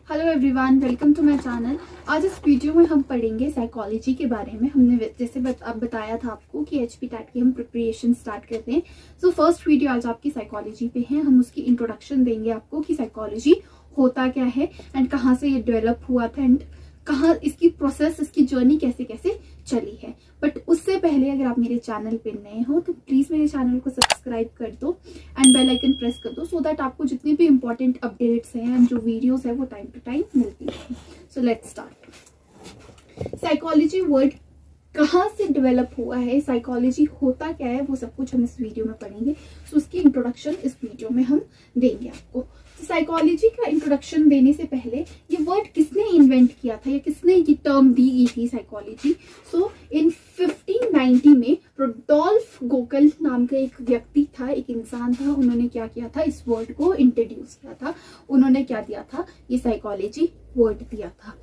Hello everyone, welcome to my channel. आज इस video में हम पढ़ेंगे साइकोलॉजी के बारे में। हमने जैसे बताया था आपको कि एचपी टैट की हम प्रिपरेशन स्टार्ट करते हैं। सो फर्स्ट वीडियो आज आपकी साइकोलॉजी पे है। हम उसकी इंट्रोडक्शन देंगे आपको कि साइकोलॉजी होता क्या है एंड कहाँ से ये डेवलप हुआ था एंड कहाँ इसकी प्रोसेस, इसकी जर्नी कैसे कैसे चली है। बट उससे पहले अगर आप मेरे चैनल पे नए हो तो प्लीज मेरे चैनल को सब्सक्राइब कर दो एंड बेल आइकन प्रेस कर दो सो दैट आपको जितने भी इंपॉर्टेंट अपडेट्स हैं एंड जो वीडियोस है वो टाइम टू टाइम मिलती है। So let's start. Psychology word कहाँ से डेवलप हुआ है, साइकोलॉजी होता क्या है, वो सब कुछ हम इस वीडियो में पढ़ेंगे। सो उसकी इंट्रोडक्शन इस वीडियो में हम देंगे आपको। साइकोलॉजी का इंट्रोडक्शन देने से पहले ये वर्ड किसने इन्वेंट किया था या किसने ये टर्म दी गई थी साइकोलॉजी। सो इन 1590 में रुडोल्फ गोकल नाम का एक व्यक्ति था, एक इंसान था। उन्होंने क्या किया था, इस वर्ड को इंट्रोड्यूस किया था। उन्होंने क्या दिया था, ये साइकोलॉजी वर्ड दिया था।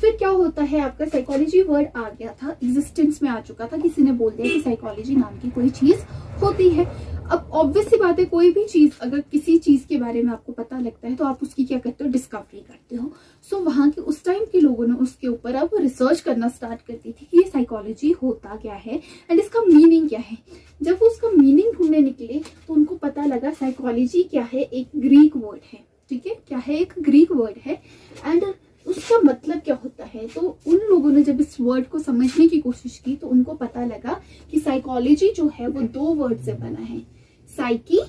फिर क्या होता है, आपका साइकोलॉजी वर्ड आ गया था, एग्जिस्टेंस में आ चुका था। किसी ने बोल दिया कि साइकोलॉजी नाम की कोई चीज होती है। अब ऑब्वियस सी बात है, कोई भी चीज, अगर किसी चीज के बारे में आपको पता लगता है तो आप उसकी क्या करते हो, डिस्कवरी करते हो। सो वहां के उस टाइम के लोगों ने उसके ऊपर अब रिसर्च करना स्टार्ट कर दी थी कि ये साइकोलॉजी होता क्या है एंड इसका मीनिंग क्या है। जब वो उसका मीनिंग ढूंढने निकले तो उनको पता लगा साइकोलॉजी क्या है, एक ग्रीक वर्ड है। ठीक है, क्या है, एक ग्रीक वर्ड है एंड उसका मतलब क्या होता है। तो उन लोगों ने जब इस वर्ड को समझने की कोशिश की तो उनको पता लगा कि साइकोलॉजी जो है वो दो वर्ड से बना है, साइकी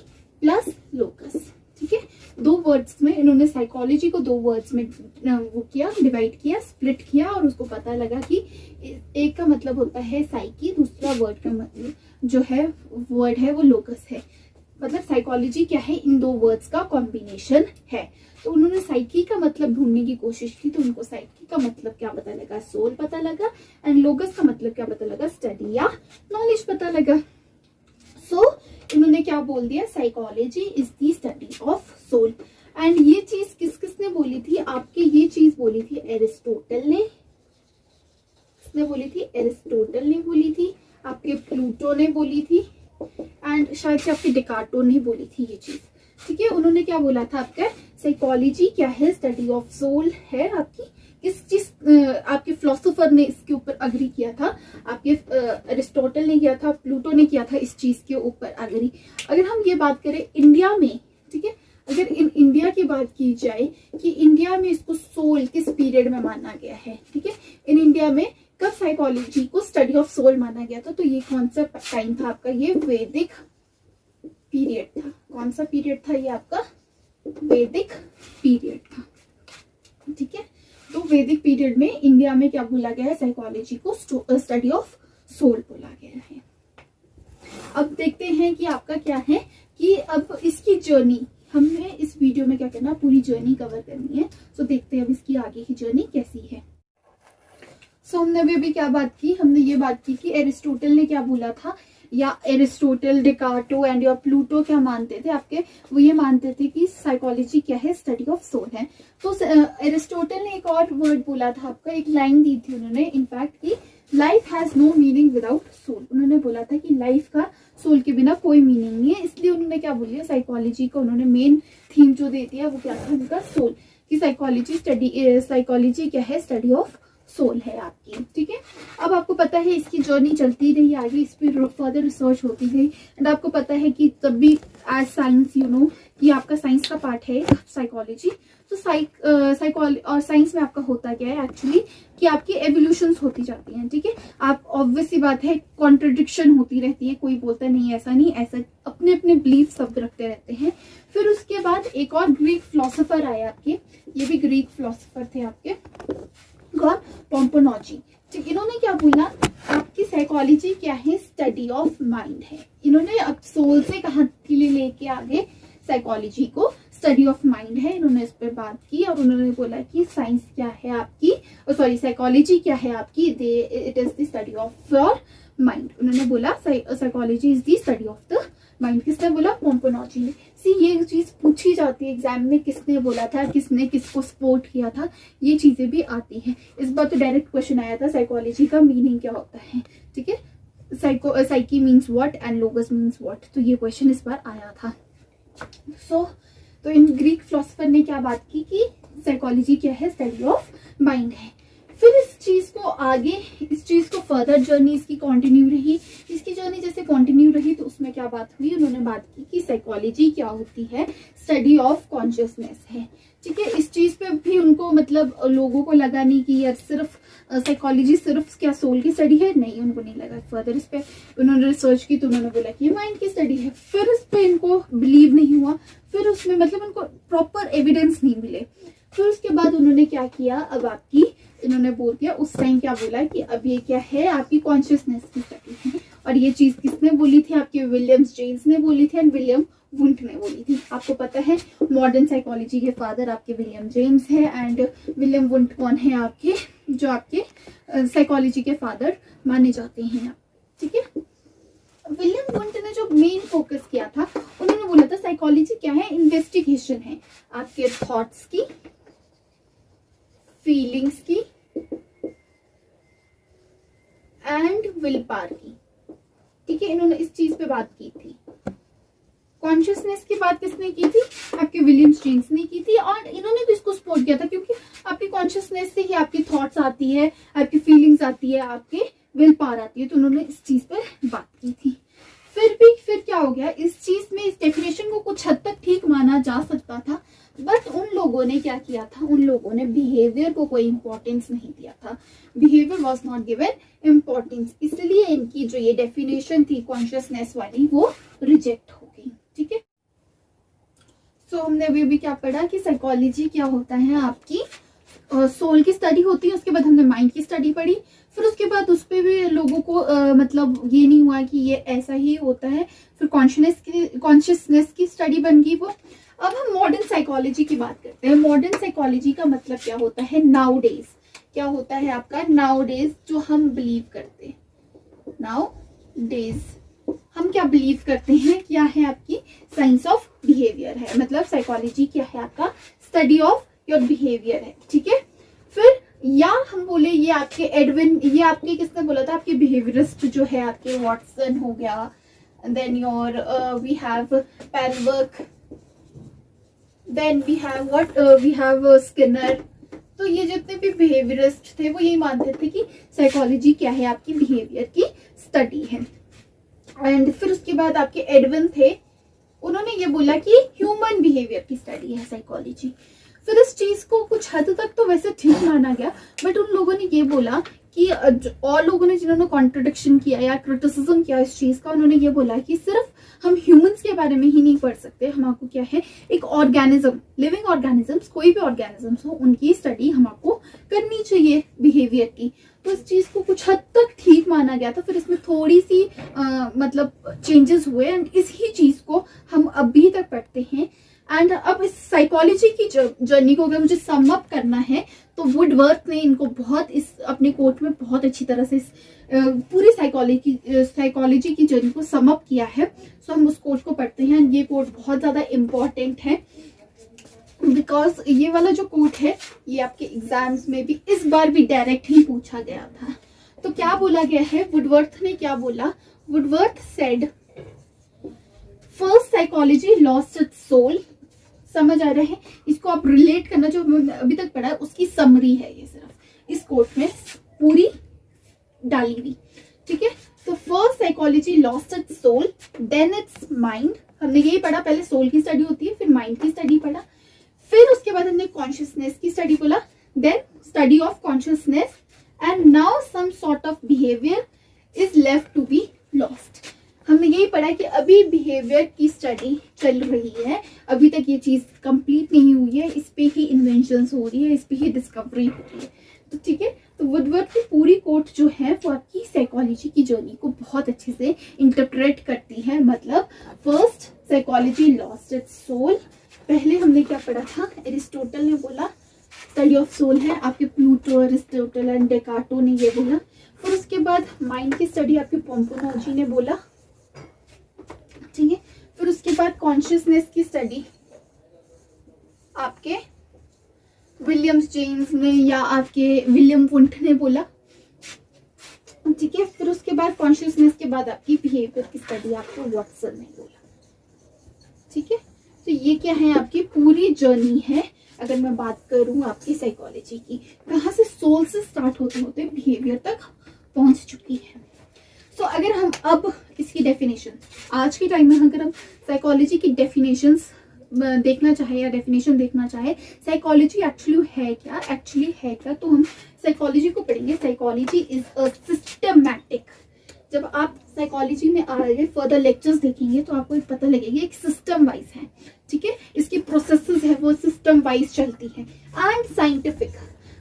प्लस लोकस। ठीक है, दो वर्ड्स में इन्होंने साइकोलॉजी को दो वर्ड्स में वो किया, डिवाइड किया, स्प्लिट किया और उसको पता लगा कि एक का मतलब होता है साइकी, दूसरा वर्ड का मतलब जो है वर्ड है वो लोकस है। मतलब साइकोलॉजी क्या है, इन दो वर्ड्स का कॉम्बिनेशन है। तो उन्होंने साइकी का मतलब ढूंढने की कोशिश की तो उनको साइकी का मतलब क्या पता लगा, सोल पता लगा एंड लोगस का मतलब क्या पता लगा, स्टडी या नॉलेज पता लगा। सो इन्होंने क्या बोल दिया, psychology is the study of soul. एंड ये चीज किस किसने बोली थी, आपके ये चीज बोली थी एरिस्टोटल ने। किसने बोली थी, एरिस्टोटल ने बोली थी, आपके प्लूटो ने बोली थी एंड शायद से आपके डेकार्टो ने बोली थी ये चीज। ठीक है, उन्होंने क्या बोला था, आपका साइकोलॉजी क्या है, स्टडी ऑफ सोल है। आपकी किस चीज, आपके फिलोसोफर ने इसके ऊपर अग्री किया था, आपके अरिस्टोटल ने किया था, प्लूटो ने किया था इस चीज के ऊपर अग्री। अगर हम ये बात करें इंडिया में, ठीक है, अगर इन इंडिया की बात की जाए कि इंडिया में इसको सोल किस पीरियड में माना गया है। ठीक है, इन इंडिया में कब साइकोलॉजी को स्टडी ऑफ सोल माना गया था, तो ये कौन सा टाइम था आपका, ये वैदिक पीरियड था। कौन सा पीरियड था ये आपका, वैदिक पीरियड था। ठीक है, तो वैदिक पीरियड में इंडिया में क्या बोला गया है, साइकोलॉजी को स्टडी ऑफ सोल बोला गया है। अब देखते हैं कि आपका क्या है कि अब इसकी जर्नी हमें इस वीडियो में क्या करना, पूरी जर्नी कवर करनी है। सो देखते हैं अब इसकी आगे की जर्नी कैसी है। सो हमने अभी क्या बात की, हमने ये बात की कि एरिस्टोटल ने क्या बोला था, या एरिस्टोटल, डेकार्टो एंड या प्लूटो क्या मानते थे आपके, वो ये मानते थे कि साइकोलॉजी क्या है, स्टडी ऑफ सोल है। तो एरिस्टोटल ने एक और वर्ड बोला था आपका, एक लाइन दी थी उन्होंने इनफैक्ट कि life has no meaning without soul. उन्होंने बोला था कि लाइफ का सोल के बिना कोई मीनिंग नहीं है। इसलिए उन्होंने क्या बोलिया, साइकोलॉजी को उन्होंने मेन थीम जो दे दिया वो क्या था उनका, सोल। की साइकोलॉजी क्या है, स्टडी ऑफ सोल है आपकी। ठीक है, अब आपको पता है इसकी जर्नी चलती रही आगे, इस पर फर्दर रिसर्च होती गई एंड आपको पता है कि तब भी एज साइंस यू नो कि आपका साइंस का पार्ट है साइकोलॉजी। तो साइकोलॉजी और साइंस में आपका होता क्या है एक्चुअली कि आपकी एवोल्यूशंस होती जाती हैं। ठीक है, आप ऑब्वियस सी बात है, कॉन्ट्रडिक्शन होती रहती है, कोई बोलता नहीं ऐसा नहीं ऐसा, अपने अपने बिलीफ शब्द रखते रहते हैं। फिर उसके बाद एक और ग्रीक फिलोसोफर आए आपके, ये भी ग्रीक फिलोसोफर थे आपके, और पोम्पोनॉजी। ठीक, इन्होंने क्या बोला, आपकी साइकोलॉजी क्या है, स्टडी ऑफ माइंड है। इन्होंने अब सोल से कहां के लिए लेके आगे साइकोलॉजी को स्टडी ऑफ माइंड है, इन्होंने इस पर बात की और उन्होंने बोला कि साइंस क्या है आपकी, साइकोलॉजी क्या है आपकी, it is the study of your mind. उन्होंने बोला psychology is the study of the mind. किसने बोला, पोम्पोनॉजी ने। ये चीज पूछी जाती है एग्जाम में, किसने बोला था, किसने किसको सपोर्ट किया था, ये चीजें भी आती हैं। इस बार तो डायरेक्ट क्वेश्चन आया था, साइकोलॉजी का मीनिंग क्या होता है। ठीक है, psyche means what and लोगस means what, तो ये क्वेश्चन इस बार आया था। तो इन ग्रीक फिलोसोफर ने क्या बात की कि साइकोलॉजी क्या है, स्टडी ऑफ माइंड है। फिर इस चीज को आगे, इस चीज को फर्दर जर्नी इसकी कंटिन्यू रही। इसकी जर्नी जैसे कंटिन्यू रही तो उसमें क्या बात हुई, उन्होंने बात की कि साइकोलॉजी क्या होती है, स्टडी ऑफ कॉन्शियसनेस है। ठीक है, इस चीज पे भी उनको मतलब लोगों को लगा नहीं कि यार सिर्फ साइकोलॉजी सिर्फ क्या सोल की स्टडी है, नहीं, उनको नहीं लगा। फर्दर इस पे उन्होंने रिसर्च की तो उन्होंने बोला कि ये माइंड की स्टडी है। फिर इस पे इनको बिलीव नहीं हुआ, फिर उसमें मतलब उनको प्रॉपर एविडेंस नहीं मिले। फिर उसके बाद उन्होंने क्या किया, अब आपकी इन्होंने बोल दिया, उस टाइम क्या बोला कि अब ये क्या है, आपकी कॉन्शियसनेस की स्टडी है। और ये चीज किसने बोली थी, आपके विलियम्स जेम्स ने बोली थी एंड विलियम वुंट ने बोली थी। आपको पता है मॉडर्न साइकोलॉजी के फादर आपके विलियम जेम्स है एंड विलियम वुंट कौन है, आपके जो आपके साइकोलॉजी के फादर माने जाते हैं। ठीक है, विलियम वुंट ने जो मेन फोकस किया था, उन्होंने बोला था साइकोलॉजी क्या है, इन्वेस्टिगेशन है आपके थॉट्स की, फीलिंग्स की एंड विल पावर की। ठीक है, इन्होंने इस चीज पे बात की थी। कॉन्शियसनेस की बात किसने की थी, आपके विलियम जेम्स ने की थी। और इन्होंने भी इसको सपोर्ट किया था क्योंकि आपकी कॉन्शियसनेस से ही आपकी थॉट्स आती है, आपकी फीलिंग्स आती है, आपके विल पावर आती है। तो उन्होंने इस चीज पर बात की थी। फिर क्या हो गया, इस चीज में इस डेफिनेशन को कुछ हद तक ठीक माना जा सकता था, बट उन लोगों ने क्या किया था, उन लोगों ने बिहेवियर को कोई इंपॉर्टेंस नहीं दिया था। Behaviour was not given importance, इसलिए इनकी जो ये डेफिनेशन थी कॉन्शियसनेस वाली वो रिजेक्ट हो गई। ठीक है, सो हमने अभी भी क्या पढ़ा कि साइकोलॉजी क्या होता है, आपकी सोल की स्टडी होती है। उसके बाद हमने माइंड की स्टडी पढ़ी। फिर उसके बाद उस पर भी लोगों को मतलब ये नहीं हुआ कि ये ऐसा ही होता है। फिर कॉन्शियसनेस की स्टडी बन गई वो। अब हम मॉडर्न साइकोलॉजी की बात करते हैं। मॉडर्न साइकोलॉजी का मतलब क्या होता है, नाउ डेज क्या होता है आपका, नाउ डेज जो हम बिलीव करते हैं, नाउ डेज हम क्या बिलीव करते हैं, क्या है आपकी साइंस ऑफ बिहेवियर है। मतलब साइकोलॉजी क्या है, आपका स्टडी ऑफ योर बिहेवियर है। ठीक है, फिर या हम बोले ये आपके एडविन, ये आपके किसने बोला था, आपके बिहेवियरिस्ट जो है आपके वॉटसन हो गया, देन योर वी हैव पेलवर्क, then we have what, we have Skinner. तो ये जितने भी बिहेवियरिस्ट थे वो यही मानते थे कि साइकोलॉजी क्या है, आपकी बिहेवियर की स्टडी है। एंड फिर उसके बाद आपके एडविन थे, उन्होंने ये बोला कि ह्यूमन बिहेवियर की स्टडी है साइकोलॉजी। फिर इस चीज को कुछ हद तक तो वैसे ठीक माना गया, बट उन लोगों ने ये बोला कि और लोगों ने जिन्होंने कॉन्ट्रडिक्शन किया या क्रिटिसिज्म किया इस चीज का, उन्होंने ये बोला कि सिर्फ हम ह्यूमंस के बारे में ही नहीं पढ़ सकते, हमको क्या है एक ऑर्गेनिज्म, लिविंग ऑर्गेनिजम्स, कोई भी ऑर्गेनिजम्स हो उनकी स्टडी हमको करनी चाहिए बिहेवियर की। तो इस चीज को कुछ हद तक ठीक माना गया था। फिर इसमें थोड़ी सी मतलब चेंजेस हुए एंड इसी चीज को हम अभी तक पढ़ते हैं। एंड अब इस साइकोलॉजी की जर्नी को अगर मुझे सम अप करना है तो वुडवर्थ ने इनको बहुत इस अपने कोट में बहुत अच्छी तरह से इस पूरी साइकोलॉजी की जर्नी को सम अप किया है। सो हम उस कोट को पढ़ते हैं। ये कोट बहुत ज्यादा इम्पोर्टेंट है बिकॉज ये वाला जो कोट है ये आपके एग्जाम्स में भी इस बार भी डायरेक्ट ही पूछा गया था। तो क्या बोला गया है, वुडवर्थ ने क्या बोला, Woodworth said first psychology lost its soul. समझ आ रहा है, इसको आप रिलेट करना, जो अभी तक पढ़ा है उसकी समरी है ये, सिर्फ इस कोट में पूरी डाली हुई। ठीक है, तो first psychology lost its soul, then its mind. हमने यही पढ़ा, पहले सोल की स्टडी होती है, फिर माइंड की स्टडी पढ़ा, फिर उसके बाद हमने कॉन्शियसनेस की स्टडी बोला, then study of consciousness and now some sort of behaviour is left to be lost. हमने यही पढ़ा कि अभी बिहेवियर की स्टडी चल रही है, अभी तक ये चीज कंप्लीट नहीं हुई है, इस पे ही इन्वेंशंस हो रही है, इस पे ही डिस्कवरी हो रही है। तो ठीक है, तो वुडवर्थ की पूरी कोट जो है वो आपकी साइकोलॉजी की जर्नी को बहुत अच्छे से इंटरप्रेट करती है। मतलब first psychology lost its soul, पहले हमने क्या पढ़ा था, एरिस्टोटल ने बोला स्टडी ऑफ सोल है, आपके प्लूटो, एरिस्टोटल एंड डेकार्टो ने ये बोला। फिर उसके बाद माइंड की स्टडी आपके पोम्पोनोजी ने बोला। ठीक है, फिर उसके बाद कॉन्शियसनेस की स्टडी आपके विलियम्स जेम्स ने या आपके विलियम वुंट ने बोला। ठीक है, फिर उसके बाद कॉन्शियसनेस के बाद आपकी बिहेवियर की स्टडी आपको वॉटसन ने बोला। ठीक है, तो ये क्या है, आपकी पूरी जर्नी है अगर मैं बात करूं आपकी साइकोलॉजी की, कहाँ से सोल से स्टार्ट होते होते बिहेवियर तक पहुंच चुकी है। सो अगर हम अब इसकी डेफिनेशन आज के टाइम में अगर हम साइकोलॉजी की डेफिनेशंस देखना चाहे या डेफिनेशन देखना चाहे, साइकोलॉजी एक्चुअली है क्या, तो हम साइकोलॉजी को पढ़ेंगे। Psychology is a systematic. जब आप साइकोलॉजी में आगे फर्दर लेक्चर्स देखेंगे तो आपको पता लगेगा एक सिस्टम वाइज है, ठीक है, इसकी प्रोसेसेस है वो सिस्टम वाइज चलती है। एंड साइंटिफिक,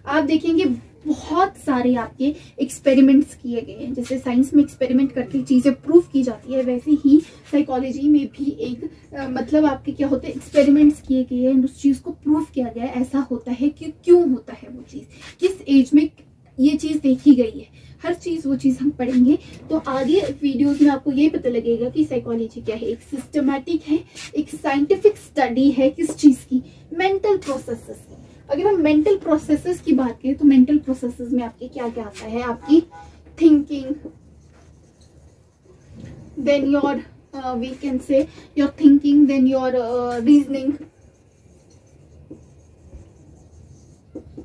आप देखेंगे बहुत सारे आपके एक्सपेरिमेंट्स किए गए हैं। जैसे साइंस में एक्सपेरिमेंट करके चीज़ें प्रूव की जाती है, वैसे ही साइकोलॉजी में भी एक मतलब आपके क्या होते हैं, एक्सपेरिमेंट्स किए गए हैं, उस चीज़ को प्रूव किया गया है ऐसा होता है कि क्यों होता है वो चीज़, किस एज में ये चीज़ देखी गई है, हर चीज़ वो चीज़ हम पढ़ेंगे। तो आगे वीडियोस में आपको ये पता लगेगा कि साइकोलॉजी क्या है, एक सिस्टमैटिक है, एक साइंटिफिक स्टडी है किस चीज़ की, मेंटल प्रोसेसेस की। अगर हम मेंटल प्रोसेसेस की बात करें तो मेंटल प्रोसेसेस में आपके क्या क्या आता है, आपकी thinking, then your we can say your thinking, then your reasoning,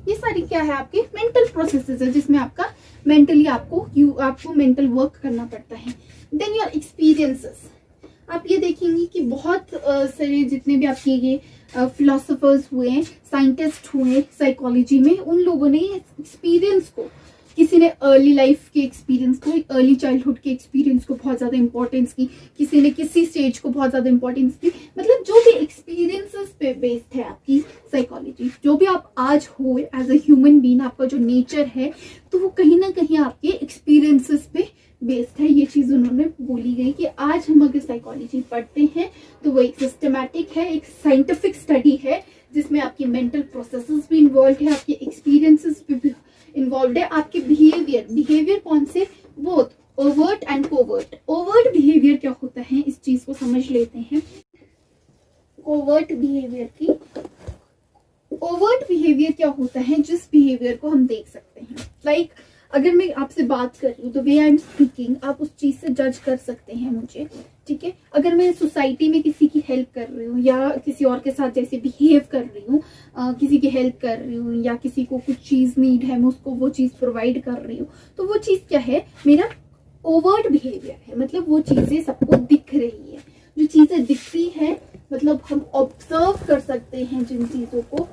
ये सारी क्या है आपके मेंटल प्रोसेसेस है, जिसमें आपका मेंटली आपको मेंटल वर्क करना पड़ता है। देन योर एक्सपीरियंसेस, आप ये देखेंगे कि बहुत सारे जितने भी आपके ये फिलोसोफर्स हुए हैं, साइंटिस्ट हुए साइकोलॉजी में, उन लोगों ने एक्सपीरियंस को, किसी ने अर्ली लाइफ के एक्सपीरियंस को, अर्ली चाइल्डहुड के एक्सपीरियंस को बहुत ज़्यादा इंपॉर्टेंस की, किसी ने किसी स्टेज को बहुत ज़्यादा इंपॉर्टेंस दी। मतलब जो भी एक्सपीरियंसेस पे बेस्ड है आपकी साइकोलॉजी, जो भी आप आज हो एज अ ह्यूमन बीइंग, आपका जो नेचर है तो वो कहीं ना कहीं आपके एक्सपीरियंसेस पे बेस्ड है। ये चीज़ उन्होंने बोली गई कि आज हम अगर साइकोलॉजी पढ़ते हैं तो वो एक सिस्टमैटिक है, एक साइंटिफिक स्टडी है, जिसमें आपकी मेंटल प्रोसेसेस भी इन्वॉल्व है, आपके एक्सपीरियंसेस भी इन्वॉल्व है, आपके बिहेवियर कौन से, both overt and covert. Overt behaviour क्या होता है, इस चीज को समझ लेते हैं। ओवर्ट बिहेवियर क्या होता है, जिस बिहेवियर को हम देख सकते हैं। लाइक अगर मैं आपसे बात कर रही हूँ तो वे आई एम स्पीकिंग, आप उस चीज से जज कर सकते हैं मुझे, ठीक है। अगर मैं सोसाइटी में किसी की हेल्प कर रही हूँ या किसी और के साथ जैसे बिहेव कर रही हूँ, किसी की हेल्प कर रही हूँ या किसी को कुछ चीज नीड है, मैं उसको वो चीज प्रोवाइड कर रही हूँ, तो वो चीज क्या है, मेरा ओवर्ट बिहेवियर है। मतलब वो चीजें सबको दिख रही है, जो चीजें दिख रही है मतलब हम ऑब्जर्व कर सकते हैं जिन चीजों को,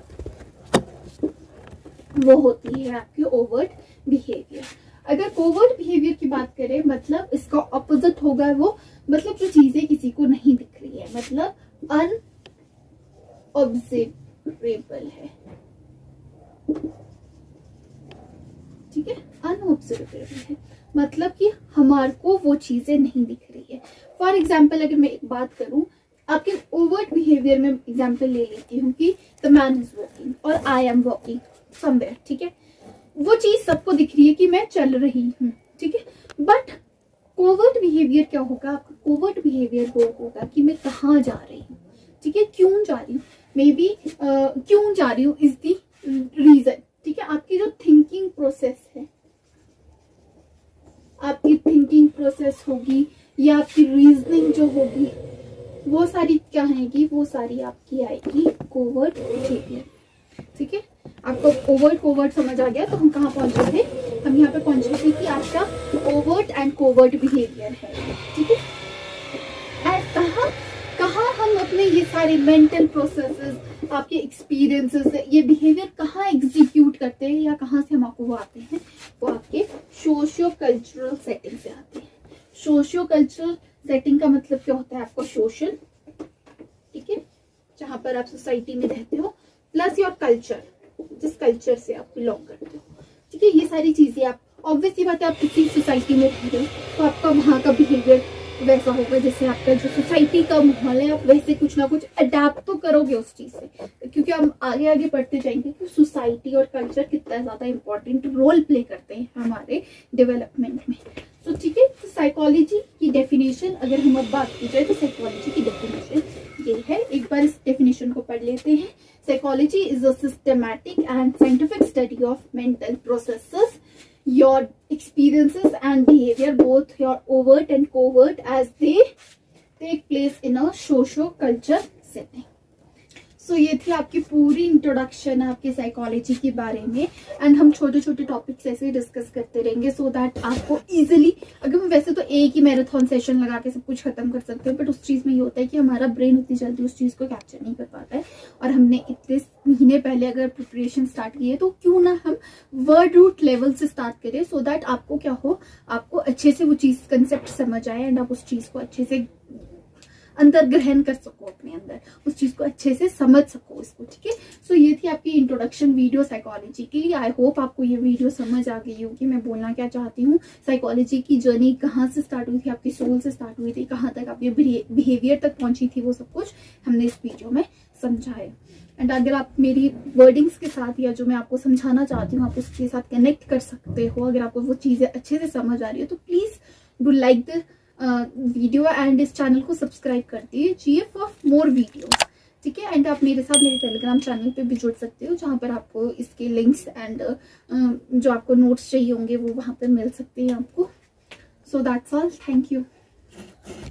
वो होती है आपके ओवर्ट बिहेवियर। अगर कोवर्ट बिहेवियर की बात करें, मतलब इसका ऑपोजिट होगा वो, मतलब जो चीजें किसी को नहीं दिख रही है, मतलब अनऑब्जर्वेबल है, ठीक है, अनऑब्जर्वेबल है, मतलब कि हमारे को वो चीजें नहीं दिख रही है। फॉर एग्जाम्पल अगर मैं एक बात करूं, आपके ओवर्ट बिहेवियर में एग्जाम्पल ले लेती हूँ कि द मैन इज वॉकिंग और आई एम वॉकिंग समवेयर, ठीक है, वो चीज सबको दिख रही है कि मैं चल रही हूँ, ठीक है। बट कोवर्ट बिहेवियर क्या होगा, आपका कोवर्ट बिहेवियर वो होगा कि मैं कहाँ जा रही हूँ, ठीक है, क्यों जा रही हूँ, मे बी क्यों जा रही हूँ इज द रीजन, ठीक है। आपकी जो थिंकिंग प्रोसेस है, आपकी थिंकिंग प्रोसेस होगी या आपकी रीजनिंग जो होगी, वो सारी क्या आएगी, वो सारी आपकी आएगी कोवर्ट बिहेवियर, ठीक है। आपको ओवर्ट कोवर्ट समझ आ गया, तो हम कहाँ पहुंचे थे, हम यहाँ पे पहुंचे थे कि आपका ओवर्ट एंड कोवर्ट बिहेवियर है, ठीक है। कहाँ हम अपने ये सारे मेंटल प्रोसेसेस, आपके एक्सपीरियंसेस, ये बिहेवियर कहाँ एग्जीक्यूट करते हैं या कहाँ से हम आपको वो आते हैं, वो आपके सोशियो कल्चरल सेटिंग से आते हैं। सोशियो कल्चरल सेटिंग का मतलब क्या होता है, आपका सोशल, ठीक है, जहां पर आप सोसाइटी में रहते हो, प्लस योर कल्चर, जिस कल्चर से आप बिलोंग करते हो, ठीक है। ये सारी चीजें आप ऑब्वियसली बात है, आप किसी सोसाइटी में रह रहे हो तो आपका वहाँ का बिहेवियर वैसा होगा, जैसे आपका जो सोसाइटी का माहौल है, आप वैसे कुछ ना कुछ अडेप्ट तो करोगे उस चीज से, क्योंकि हम आगे आगे बढ़ते जाएंगे कि सोसाइटी और कल्चर कितना ज्यादा इंपॉर्टेंट रोल प्ले करते हैं हमारे डेवलपमेंट में। तो ठीक है, तो साइकोलॉजी की डेफिनेशन अगर हम अब बात की जाए तो साइकोलॉजी की डेफिनेशन ये है, एक बार इस डेफिनेशन को पढ़ लेते हैं। Psychology is a systematic and scientific study of mental processes, your experiences and behavior, both your overt and covert, as they take place in a socio-culture setting. सो ये थी आपकी पूरी इंट्रोडक्शन आपके साइकोलॉजी के बारे में। एंड हम छोटे छोटे टॉपिक्स ऐसे ही डिस्कस करते रहेंगे सो दैट आपको इजीली, अगर हम वैसे तो एक ही मैराथन सेशन लगा के सब कुछ खत्म कर सकते हैं, बट उस चीज़ में ये होता है कि हमारा ब्रेन उतनी जल्दी उस चीज़ को कैप्चर नहीं कर पाता है। और हमने इतने महीने पहले अगर प्रिपरेशन स्टार्ट की है तो क्यों ना हम वर्ड रूट लेवल से स्टार्ट करें, सो दैट आपको क्या हो, आपको अच्छे से वो चीज़ कंसेप्ट समझ आए एंड आप उस चीज़ को अच्छे से अंतर ग्रहण कर सको, अपने अंदर उस चीज को अच्छे से समझ सको इसको। ठीक है, सो ये थी आपकी इंट्रोडक्शन वीडियो साइकोलॉजी के लिए। आई होप आपको ये वीडियो समझ आ गई होगी मैं बोलना क्या चाहती हूँ। साइकोलॉजी की जर्नी कहाँ से स्टार्ट हुई थी, आपकी सोल से स्टार्ट हुई थी, कहाँ तक आपके बिहेवियर तक पहुंची थी, वो सब कुछ हमने इस वीडियो में समझा है। एंड अगर आप मेरी वर्डिंग्स के साथ या जो मैं आपको समझाना चाहती हूँ आप उसके साथ कनेक्ट कर सकते हो, अगर आपको वो चीज़ें अच्छे से समझ आ रही है तो please do like the video and इस चैनल को सब्सक्राइब कर दीजिए फॉर मोर वीडियोस। ठीक है, एंड आप मेरे साथ मेरे टेलीग्राम चैनल पे भी जुड़ सकते हो, जहाँ पर आपको इसके लिंक्स एंड जो आपको नोट्स चाहिए होंगे वो वहाँ पर मिल सकते हैं आपको। So that's all, thank you.